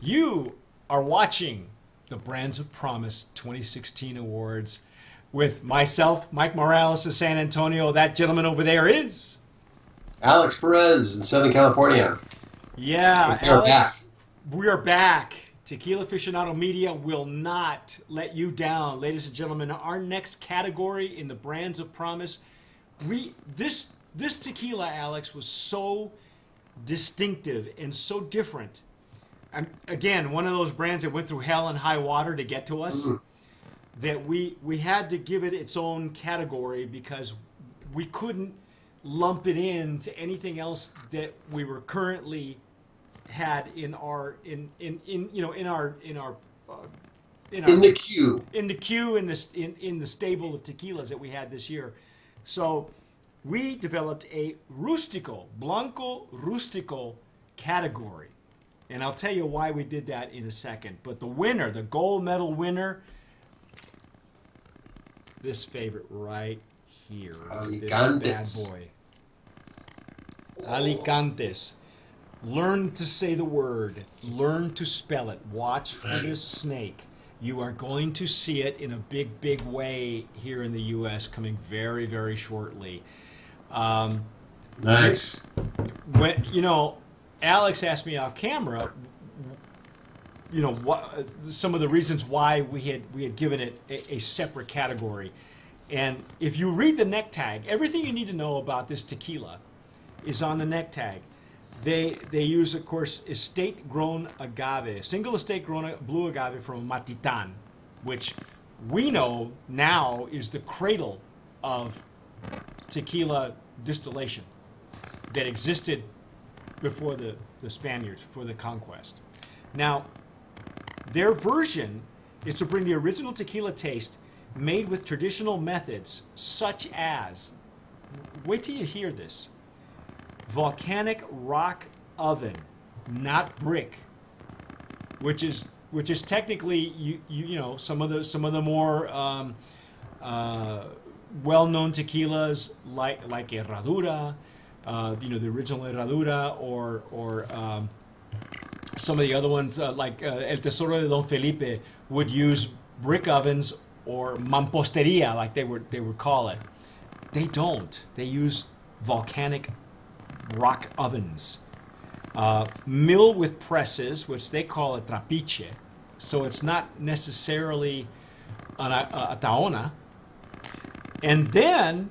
You are watching the Brands of Promise 2016 Awards with myself, Mike Morales of San Antonio. That gentleman over there is Alex Perez in Southern California. Yeah, We are Alex. back. We are back. Tequila Aficionado Media will not let you down, ladies and gentlemen. Our next category in the Brands of Promise, this tequila, Alex, was so distinctive and so different. Again, one of those brands that went through hell and high water to get to us, that we had to give it its own category because we couldn't lump it into anything else that we were currently had in our in the queue. in the stable of tequilas that we had this year. So we developed a Blanco Rustico category. And I'll tell you why we did that in a second. But the winner, the gold medal winner, this favorite right here. This bad boy. Alicantes. Learn to say the word. Learn to spell it. Watch for this snake. You are going to see it in a big, big way here in the U.S. coming very, very shortly. Nice. Alex asked me off camera, what some of the reasons why we had given it a separate category. And if you read the neck tag, everything you need to know about this tequila is on the neck tag. They use, of course, estate-grown agave, single estate-grown blue agave from Matitan, which we know now is the cradle of tequila distillation that existed before the Spaniards, before the conquest. Now, their version is to bring the original tequila taste made with traditional methods such as, wait till you hear this, volcanic rock oven, not brick, which is technically some of the more well-known tequilas like Herradura, the original Herradura, or some of the other ones like El Tesoro de Don Felipe would use brick ovens or mamposteria, like they would call it. They don't. They use volcanic rock ovens. Mill with presses, which they call a trapiche. So it's not necessarily a taona. And then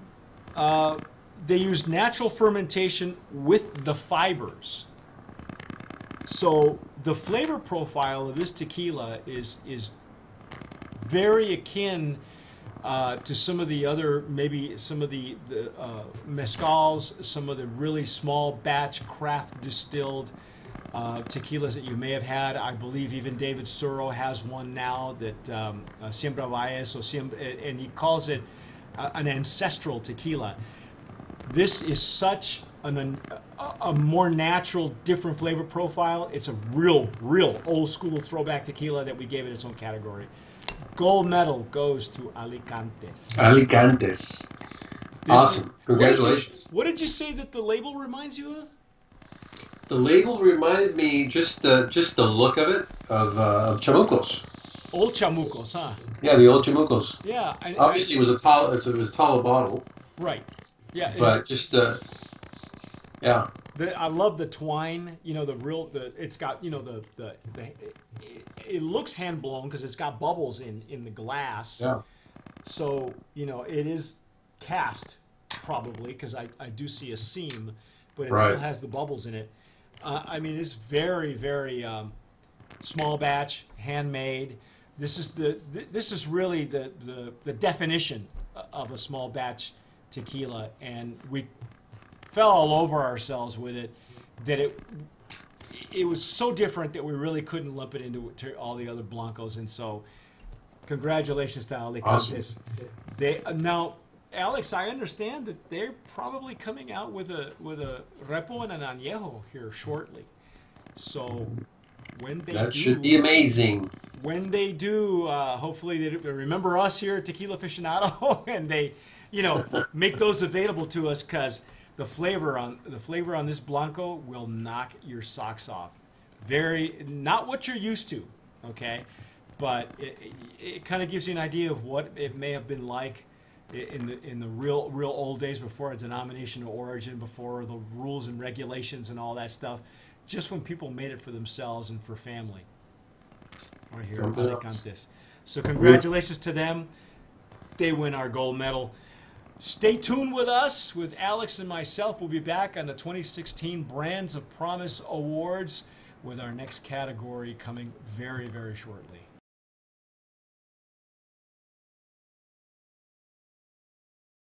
they use natural fermentation with the fibers. So the flavor profile of this tequila is very akin to some of the other, maybe some of the mezcals, some of the really small batch craft distilled tequilas that you may have had. I believe even David Suro has one now that Siembra Valles, and he calls it an ancestral tequila. This is such a more natural, different flavor profile. It's a real old school throwback tequila that we gave it its own category. Gold medal goes to Alicantes. Awesome. Congratulations. What did you say that the label reminds you of? The label reminded me just the look of it of chamucos. Old chamucos, huh? Yeah, the old chamucos. Yeah. Obviously, it was a taller bottle. Right. Yeah. But yeah. I love the twine. It's got it looks hand blown because it's got bubbles in the glass. Yeah. So it is cast probably because I do see a seam, but it still has the bubbles in it. It's very, very small batch, handmade. This is really the definition of a small batch tequila, and we fell all over ourselves with it. That it was so different that we really couldn't lump it into all the other Blancos, and so congratulations to Alicantes. Awesome. Now, Alex, I understand that they're probably coming out with a Repo and an Añejo here shortly. So when they should be amazing. When they do, hopefully they remember us here at Tequila Aficionado, and they, make those available to us, because the flavor on this Blanco will knock your socks off. very not what you're used to, okay, but it kind of gives you an idea of what it may have been like in the real old days before a denomination of origin, before the rules and regulations and all that stuff, just when people made it for themselves and for family. Right here, Alicantes. So congratulations to them. They win our gold medal. Stay tuned with us, with Alex and myself. We'll be back on the 2016 Brands of Promise Awards with our next category coming very, very shortly.